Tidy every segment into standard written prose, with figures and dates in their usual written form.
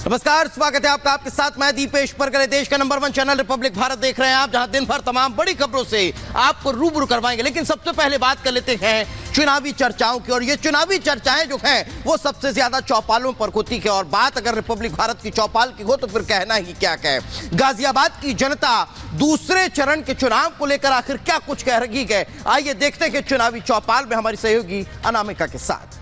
नमस्कार, स्वागत है आपका। आपके साथ मैं दीपेश परगले। देश का नंबर 1 चैनल रिपब्लिक भारत देख रहे हैं आप, जहां दिन भर तमाम बड़ी खबरों से आपको रूबरू करवाएंगे। लेकिन सबसे पहले बात कर लेते हैं चुनावी चर्चाओं की। और ये चुनावी चर्चाएं जो हैं वो सबसे ज्यादा चौपालों पर होती है। और बात अगर रिपब्लिक भारत की चौपाल की हो तो फिर कहना ही क्या कहे। गाजियाबाद की जनता दूसरे चरण के चुनाव को लेकर आखिर क्या कुछ कह रही है, आइए देखते हैं कि चुनावी चौपाल में हमारी सहयोगी अनामिका के साथ।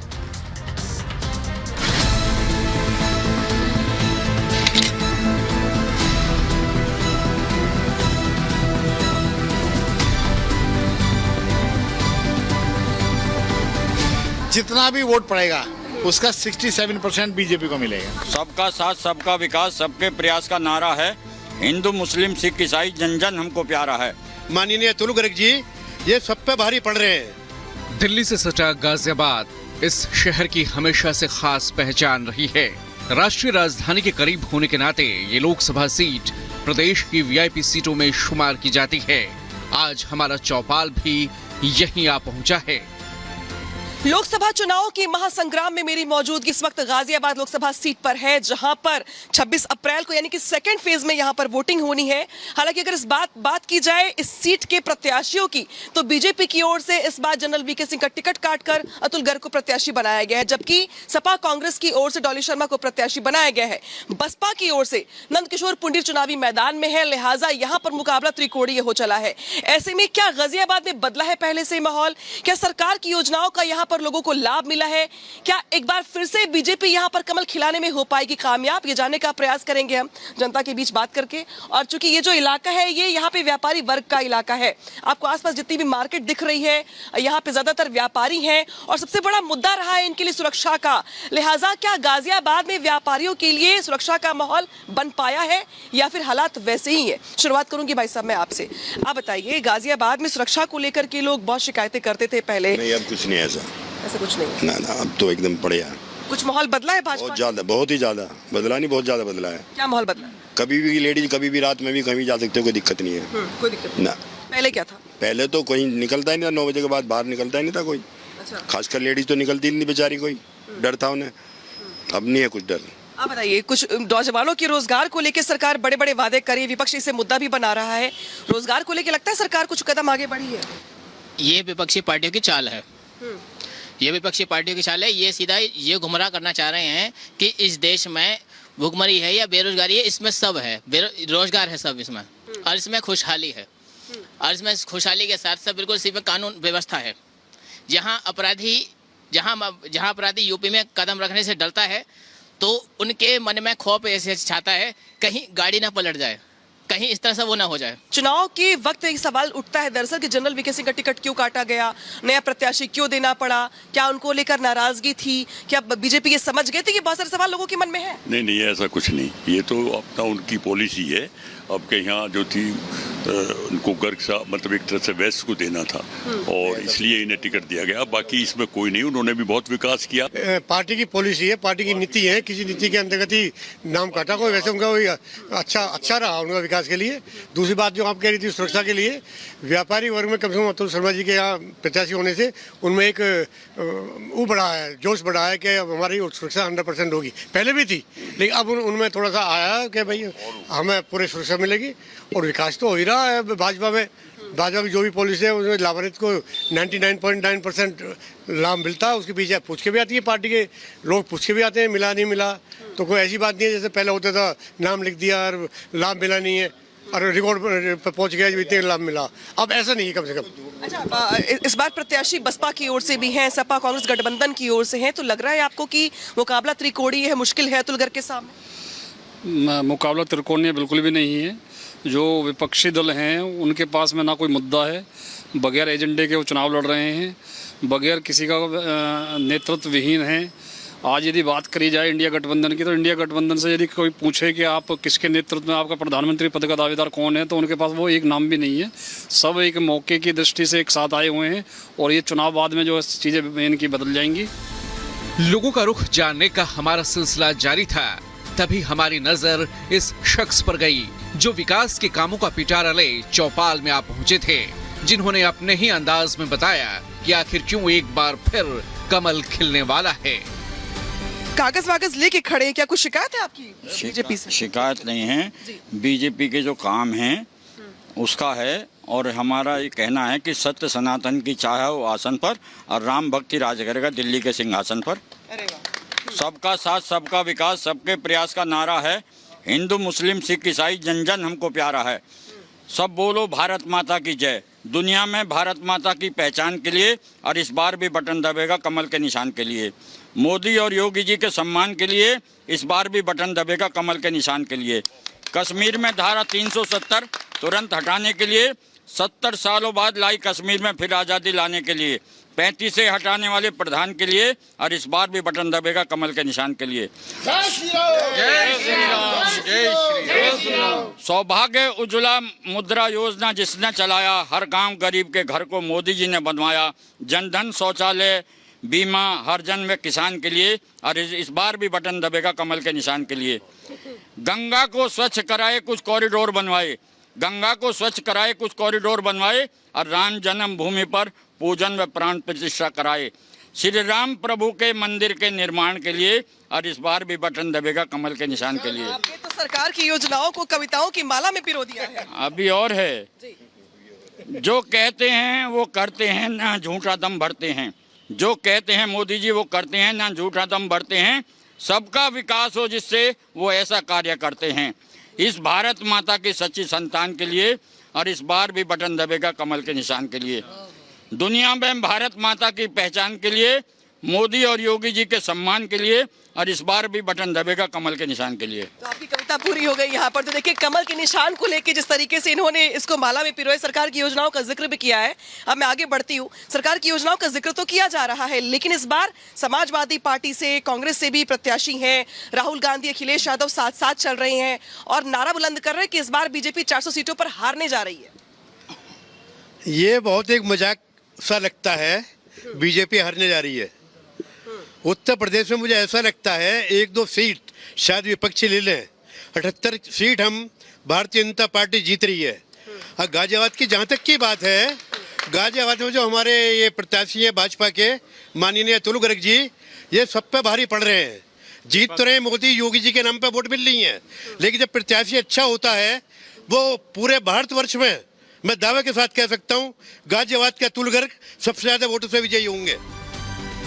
जितना भी वोट पड़ेगा उसका 67% बीजेपी को मिलेगा। सबका साथ सबका विकास सबके प्रयास का नारा है। हिंदू मुस्लिम सिख ईसाई जन जन हमको प्यारा है। माननीय अतुल गर्ग जी ये सब पे भारी पड़ रहे हैं। दिल्ली से सटा गाजियाबाद इस शहर की हमेशा से खास पहचान रही है। राष्ट्रीय राजधानी के करीब होने के नाते ये लोकसभा सीट प्रदेश की वीआईपी सीटों में शुमार की जाती है। आज हमारा चौपाल भी यहीं आ पहुंचा है। लोकसभा चुनाव की महासंग्राम में मेरी मौजूदगी इस वक्त गाजियाबाद लोकसभा सीट पर है, जहां पर 26 अप्रैल को यानी कि सेकंड फेज में यहां पर वोटिंग होनी है। हालांकि अगर इस बात की जाए इस सीट के प्रत्याशियों की, तो बीजेपी की ओर से इस बार जनरल वीके सिंह का टिकट काटकर अतुल गर्ग को प्रत्याशी बनाया गया है, जबकि सपा कांग्रेस की ओर से डॉली शर्मा को प्रत्याशी बनाया गया है। बसपा की ओर से नंदकिशोर पुंडीर चुनावी मैदान में है, लिहाजा यहां पर मुकाबला त्रिकोणीय हो चला है। ऐसे में क्या गाजियाबाद में बदला है पहले से माहौल? क्या सरकार की योजनाओं का यहां पर लोगों को लाभ मिला है? क्या एक बार फिर से बीजेपी यहां पर कमल खिलाने में हो पाएगी कामयाब? ये जानने का प्रयास करेंगे हम जनता के बीच बात करके। और चूंकि ये जो इलाका है ये यहाँ पे व्यापारी वर्ग का इलाका है, आपको आसपास जितनी भी मार्केट दिख रही है यहाँ पे ज्यादातर व्यापारी हैं और सबसे बड़ा मुद्दा रहा है इनके लिए सुरक्षा का। लिहाजा क्या गाजियाबाद में व्यापारियों के लिए सुरक्षा का माहौल बन पाया है या फिर हालात वैसे ही है? शुरुआत करूंगी भाई साहब मैं आपसे। आप बताइए, गाजियाबाद में सुरक्षा को लेकर के लोग बहुत शिकायतें करते थे पहले। नहीं, अब कुछ नहीं ऐसा कुछ नहीं ना, अब तो एकदम बढ़िया। कुछ माहौल बदला है भाजपा? बहुत ही ज्यादा बदला। नहीं, बहुत ज्यादा बदला है। क्या माहौल बदला? कभी भी लेडीज कभी भी रात में भी कहीं जा सकते हो, कोई दिक्कत नहीं है। कोई दिक्कत नहीं। ना, पहले क्या था? पहले तो कोई निकलता ही नहीं था, 9 बजे के बाद बाहर निकलता ही नहीं था कोई। अच्छा। खासकर लेडीज तो निकलती नहीं बेचारी, कोई डर था उन्हें। अब नहीं है कुछ डर। आप बताइए, कुछ नौजवानों के रोजगार को लेकर सरकार बड़े बड़े वादे कर रही है, विपक्ष इसे मुद्दा भी बना रहा है। रोजगार को लेकर लगता है सरकार कुछ कदम आगे बढ़ी है? ये विपक्षी पार्टियों की चाल है। ये विपक्षी पार्टियों की चाल है। ये सीधा ये गुमराह करना चाह रहे हैं कि इस देश में भुखमरी है या बेरोजगारी है, इसमें सब है। रोजगार है सब इसमें, और इसमें खुशहाली है। और इसमें खुशहाली के साथ साथ बिल्कुल इसी में कानून व्यवस्था है। जहाँ अपराधी यूपी में कदम रखने से डरता है तो उनके मन में खौफ ऐसे छाता है कहीं गाड़ी ना पलट जाए, कहीं इस तरह से वो ना हो जाए। चुनाव के वक्त एक सवाल उठता है दरअसल कि जनरल वीके सिंह का टिकट क्यों काटा गया, नया प्रत्याशी क्यों देना पड़ा? क्या उनको लेकर नाराजगी थी? क्या बीजेपी ये समझ गए थे? कि बहुत सारे सवाल लोगों के मन में है। नहीं, ऐसा कुछ नहीं। ये तो अपना उनकी पॉलिसी है। अब के यहाँ जो थी उनको गर्ग सा मतलब एक तरह से वैस्ट को देना था और इसलिए इन्हें टिकट दिया गया। बाकी इसमें कोई नहीं, उन्होंने भी बहुत विकास किया। पार्टी की पॉलिसी है, पार्टी की नीति है, किसी नीति के अंतर्गत ही नाम काटा कोई। वैसे उनका वही अच्छा रहा उनका विकास के लिए। दूसरी बात जो आप कह रही थी सुरक्षा के लिए, व्यापारी वर्ग में कम से कम अतुल शर्मा जी के यहाँ प्रत्याशी होने से उनमें एक वो बढ़ा है, जोश बढ़ा है कि अब हमारी सुरक्षा 100% होगी। पहले भी थी, लेकिन अब उनमें थोड़ा सा आया कि भाई हमें पूरी सुरक्षा मिलेगी। और विकास तो हो ही रहा है भाजपा में। भाजपा की जो भी पॉलिसी है उसमें लाभान्वित को 99.9% लाभ मिलता है। उसके पीछे पूछ के भी आती है, पार्टी के लोग पूछ के भी आते हैं मिला नहीं मिला। तो कोई ऐसी बात नहीं है जैसे पहले होता था नाम लिख दिया और लाभ मिला नहीं है और रिकॉर्ड पर पहुंच गया इतने लाभ मिला। अब ऐसा नहीं है कम से कम। अच्छा, इस बार प्रत्याशी बसपा की ओर से भी हैं, सपा कांग्रेस गठबंधन की ओर से हैं, तो लग रहा है आपको कि मुकाबला त्रिकोणीय है, मुश्किल है अतुल गर्ग के सामने? मुकाबला त्रिकोणीय बिल्कुल भी नहीं है। जो विपक्षी दल हैं उनके पास में ना कोई मुद्दा है, बगैर एजेंडे के वो चुनाव लड़ रहे हैं, बगैर किसी का नेतृत्व विहीन है। आज यदि बात करी जाए इंडिया गठबंधन की, तो इंडिया गठबंधन से यदि कोई पूछे कि आप किसके नेतृत्व में आपका प्रधानमंत्री पद का दावेदार कौन है, तो उनके पास वो एक नाम भी नहीं है। सब एक मौके की दृष्टि से एक साथ आए हुए हैं और ये चुनाव बाद में जो चीज़ें इनकी बदल जाएंगी। लोगों का रुख जानने का हमारा सिलसिला जारी था, तभी हमारी नजर इस शख्स पर गई जो विकास के कामों का पिटारा ले चौपाल में आ पहुंचे थे, जिन्होंने अपने ही अंदाज में बताया कि आखिर क्यों एक बार फिर कमल खिलने वाला है। कागज वागज लेके खड़े हैं, क्या कुछ शिकायत है आपकी बीजेपी से? शिकायत नहीं है, बीजेपी के जो काम हैं उसका है। और हमारा ये कहना है कि सत्य सनातन की चाह है वो आसन पर, और राम भक्ति राज करेगा दिल्ली के सिंहासन पर। अरे वाह। सबका साथ सबका विकास सबके प्रयास का नारा है। हिंदू मुस्लिम सिख ईसाई जन जन हमको प्यारा है। सब बोलो भारत माता की जय। दुनिया में भारत माता की पहचान के लिए, और इस बार भी बटन दबेगा कमल के निशान के लिए। मोदी और योगी जी के सम्मान के लिए इस बार भी बटन दबेगा कमल के निशान के लिए। कश्मीर में धारा 370 तुरंत हटाने के लिए, 70 सालों बाद लाई कश्मीर में फिर आज़ादी लाने के लिए, 35 से हटाने वाले प्रधान के लिए, और इस बार भी बटन दबेगा कमल के निशान के लिए। सौभाग्य उज्ज्वला मुद्रा योजना जिसने चलाया, हर गांव गरीब के घर को मोदी जी ने बनवाया। जनधन शौचालय बीमा हर जन में किसान के लिए, और इस बार भी बटन दबेगा कमल के निशान के लिए। गंगा को स्वच्छ कराए कुछ कॉरिडोर बनवाए, गंगा को स्वच्छ कराए कुछ कॉरिडोर बनवाए, और राम जन्मभूमि पर पूजन व प्राण प्रतिष्ठा कराए। श्री राम प्रभु के मंदिर के निर्माण के लिए, और इस बार भी बटन दबेगा कमल के निशान के लिए। आपने तो सरकार की योजनाओं को कविताओं की माला में पिरो दिया है। अभी और है, जो कहते हैं वो करते हैं, ना झूठा दम भरते हैं। जो कहते हैं मोदी जी वो करते हैं, ना झूठा दम भरते हैं। सबका विकास हो जिससे वो ऐसा कार्य करते हैं। इस भारत माता की सच्ची संतान के लिए, और इस बार भी बटन दबेगा कमल के निशान के लिए। दुनिया में भारत माता की पहचान के लिए, मोदी और योगी जी के सम्मान के लिए, और इस बार भी बटन दबेगा कमल के निशान के लिए। तो आपकी कविता पूरी हो गई यहाँ पर। तो देखिए कमल के निशान को लेके जिस तरीके से इन्होंने इसको माला में पिरोए, सरकार की योजनाओं का जिक्र भी किया है। अब मैं आगे बढ़ती हूँ। सरकार की योजनाओं का जिक्र तो किया जा रहा है, लेकिन इस बार समाजवादी पार्टी से, कांग्रेस से भी प्रत्याशी हैं। राहुल गांधी, अखिलेश यादव साथ साथ चल रहे हैं और नारा बुलंद कर रहे हैं कि इस बार बीजेपी 400 सीटों पर हारने जा रही है। ये बहुत एक मजाक सा लगता है, बीजेपी हारने जा रही है। उत्तर प्रदेश में मुझे ऐसा लगता है 1-2 सीट शायद विपक्षी ले लें, 78 सीट हम भारतीय जनता पार्टी जीत रही है। और गाजियाबाद की जहाँ तक की बात है, गाजियाबाद में जो हमारे ये प्रत्याशी हैं भाजपा के माननीय अतुल गर्ग जी, ये सब पे भारी पड़ रहे हैं। जीत तो रहे हैं, मोदी योगी जी के नाम पे वोट मिल रही है, लेकिन जब प्रत्याशी अच्छा होता है वो पूरे भारतवर्ष में मैं दावे के साथ कह सकता हूँ गाजियाबाद के अतुल गर्ग सबसे ज्यादा वोटों से विजयी होंगे।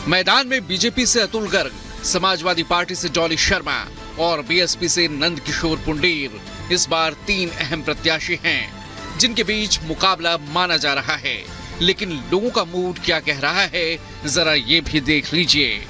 मैदान में बीजेपी से अतुल गर्ग, समाजवादी पार्टी से डॉली शर्मा और बीएसपी से नंद किशोर पुंडीर इस बार 3 अहम प्रत्याशी हैं जिनके बीच मुकाबला माना जा रहा है। लेकिन लोगों का मूड क्या कह रहा है, जरा ये भी देख लीजिए।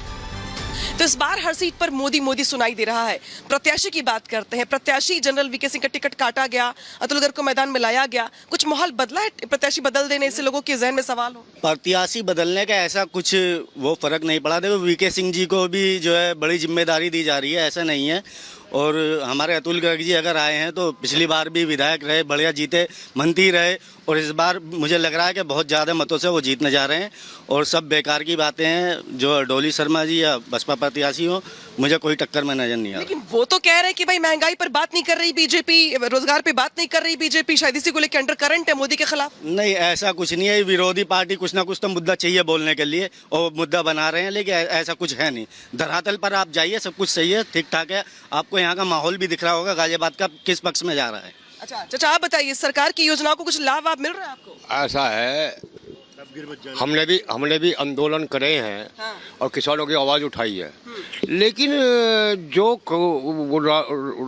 तो इस बार हर सीट पर मोदी मोदी सुनाई दे रहा है। प्रत्याशी की बात करते हैं। प्रत्याशी जनरल वीके सिंह का टिकट काटा गया, अतुल गर्ग को मैदान में लाया गया। कुछ माहौल बदला है प्रत्याशी बदल देने से, लोगों के जहन में सवाल हो? प्रत्याशी बदलने का ऐसा कुछ वो फर्क नहीं पड़ा। देखो वीके सिंह जी को भी जो है बड़ी जिम्मेदारी दी जा रही है, ऐसा नहीं है। और हमारे अतुल गर्ग जी अगर आए हैं तो पिछली बार भी विधायक रहे, बढ़िया जीते, मंत्री रहे, और इस बार मुझे लग रहा है कि बहुत ज़्यादा मतों से वो जीतने जा रहे हैं। और सब बेकार की बातें हैं, जो डॉली शर्मा जी या बसपा प्रत्याशी हो, मुझे कोई टक्कर में नजर नहीं आ रहा। लेकिन वो तो कह रहे हैं कि भाई महंगाई पर बात नहीं कर रही बीजेपी, रोजगार पे बात नहीं कर रही बीजेपी, शायद इसी को लेकर अंडर करंट है मोदी के खिलाफ। नहीं, ऐसा कुछ नहीं है। विरोधी पार्टी कुछ ना कुछ तो मुद्दा चाहिए बोलने के लिए, और मुद्दा बना रहे हैं, लेकिन ऐसा कुछ है नहीं। धरातल पर आप जाइए, सब कुछ सही है, ठीक ठाक है। आपको यहाँ का माहौल भी दिख रहा होगा गाजियाबाद का किस पक्ष में जा रहा है। अच्छा चाचा, आप बताइए, सरकार की योजनाओं को कुछ लाभ आप मिल रहा है आपको? ऐसा है, हमने भी आंदोलन करे हैं। हाँ। और किसानों की आवाज़ उठाई है, लेकिन जो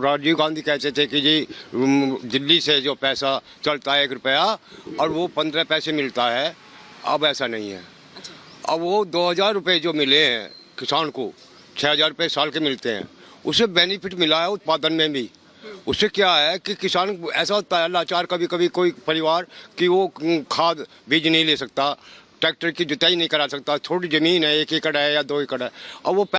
राजीव गांधी कहते थे कि जी दिल्ली से जो पैसा चलता है 1 रुपया और वो 15 पैसे मिलता है, अब ऐसा नहीं है। अब वो 2000 रुपये जो मिले हैं किसान को, 6000 रुपये साल के मिलते हैं, उससे बेनिफिट मिला है उत्पादन में भी। उससे क्या है कि किसान ऐसा होता है लाचार, कभी कभी कोई परिवार कि वो खाद बीज नहीं ले सकता, ट्रैक्टर की जुताई नहीं करा सकता, छोटी ज़मीन है, 1 एकड़ है या 2 एकड़ है, और वो